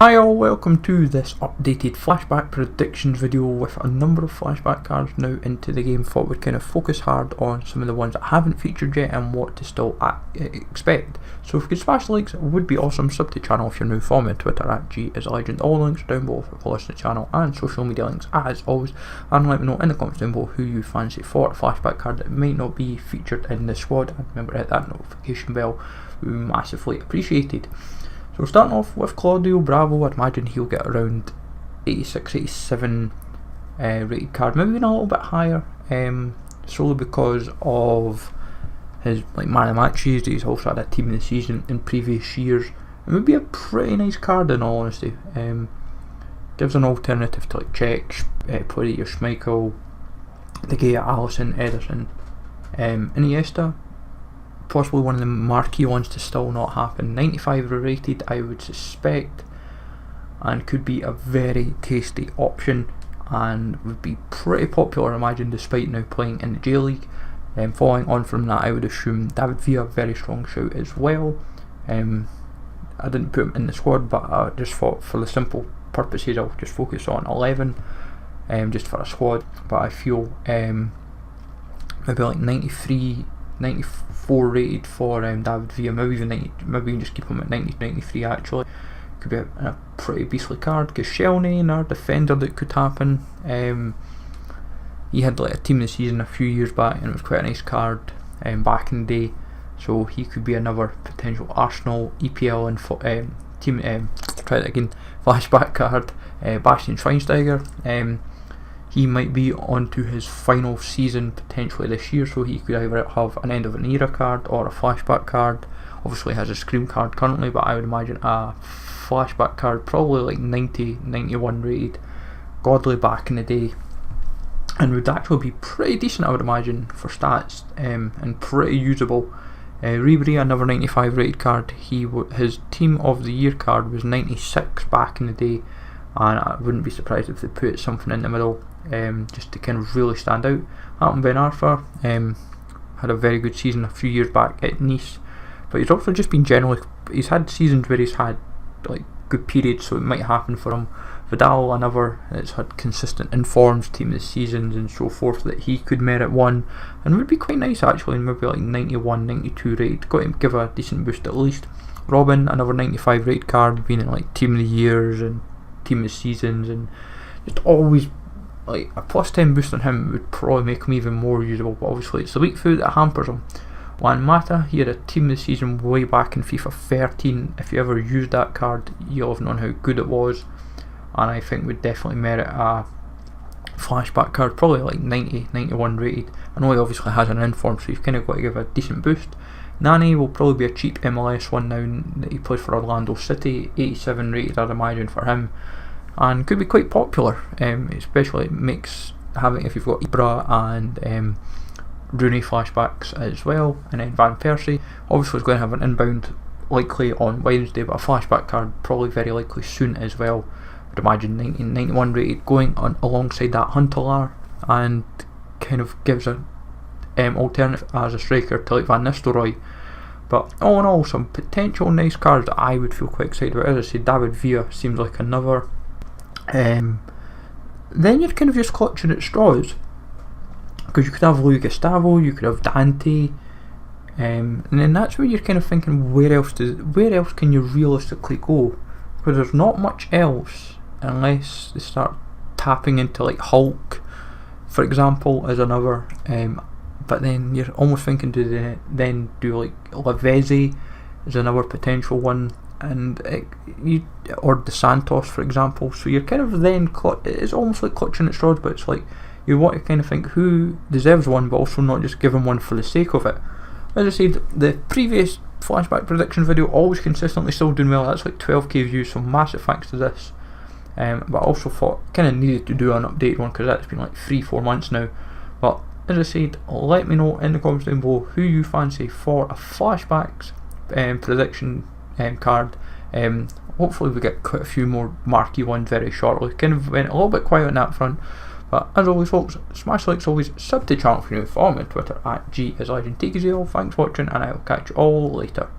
Hi all, welcome to this updated Flashback Predictions video with a number of flashback cards now into the game. Thought we'd kind of focus hard on some of the ones that haven't featured yet and what to still expect. So if you could smash the likes, it would be awesome. Sub to the channel if you're new. Follow me on Twitter at @GIsLegend. All links down below for follow the channel and social media links as always. And let me know in the comments down below who you fancy for a flashback card that may not be featured in the squad. And remember to hit that notification bell, we massively appreciated. So starting off with Claudio Bravo, I'd imagine he'll get around 86, 87 rated card, maybe even a little bit higher, solely because of his man of the matches. He's also had a team of the season in previous years. It would be a pretty nice card in all honesty. Gives an alternative to like Czech, Play Schmeichel, De Gea, Alisson, Ederson, Iniesta. Possibly one of the marquee ones to still not happen. 95 rated, I would suspect, and could be a very tasty option and would be pretty popular, I imagine, despite now playing in the J League. Following on from that, I would assume David Villa, very strong shout as well. I didn't put him in the squad, but I just thought for the simple purposes I'll just focus on 11 just for a squad. But I feel maybe like 93, 94 rated for David Villa, maybe even 90, maybe even just keep him at 90, 93 actually. Could be a pretty beastly card, because Shelny, our defender, that could happen. He had like a team of the season a few years back and it was quite a nice card back in the day, so he could be another potential Arsenal, EPL and flashback card. Bastian Schweinsteiger, he might be on to his final season potentially this year, so he could either have an end of an era card or a flashback card. Obviously has a scream card currently, but I would imagine a flashback card probably like 90, 91 rated, godly back in the day, and would actually be pretty decent I would imagine for stats, and pretty usable. Ribery, another 95 rated card. His team of the year card was 96 back in the day, and I wouldn't be surprised if they put something in the middle just to kind of really stand out. Hatem Ben Arfa had a very good season a few years back at Nice, but he's also just been generally, he's had seasons where he's had like good periods, so it might happen for him. Vidal, another that's had consistent informs, team of the seasons and so forth, that he could merit one and would be quite nice actually, maybe like 91, 92 rated, got him give a decent boost at least. Robben, another 95 rated card, being in like team of the years and team of the seasons, and just always like a plus 10 boost on him would probably make him even more usable, but obviously it's the weak foot that hampers him. Juan Mata, he had a team of the season way back in FIFA 13. If you ever used that card, you'll have known how good it was, and I think would definitely merit a flashback card, probably like 90, 91 rated. I know he obviously has an inform, so you've kind of got to give a decent boost. Nani will probably be a cheap MLS one now that he plays for Orlando City, 87 rated I'd imagine for him, and could be quite popular, especially it makes having, if you've got Ibra and Rooney flashbacks as well. And then Van Persie obviously is going to have an inbound likely on Wednesday, but a flashback card probably very likely soon as well. I'd imagine 90, 91 rated going on alongside that Huntelaar, and kind of gives an alternative as a striker to like Van Nistelrooy. But all in all, some potential nice cards that I would feel quite excited about. As I said, David Villa seems like another. Then you're kind of just clutching at straws, because you could have Luis Gustavo, you could have Dante, and then that's where you're kind of thinking, where else can you realistically go? Because there's not much else unless they start tapping into like Hulk, for example, as another. But then you're almost thinking, do they then do like Lavezzi as another potential one, and or De Santos for example. So you're kind of then it's almost like clutching at straws, but it's like you want to kind of think who deserves one, but also not just give them one for the sake of it. As I said, the previous flashback prediction video always consistently still doing well. That's like 12k views, so massive thanks to this. But I also thought kind of needed to do an update one, because that's been like 3-4 months now. But as I said, let me know in the comments down below who you fancy for a flashbacks prediction card. Hopefully we get quite a few more marquee ones very shortly. Kind of went a little bit quiet on that front, but as always folks, smash likes always, sub to the channel if you're new, follow me on Twitter at @GIsLegend. Take it easy all, thanks for watching, and I will catch you all later.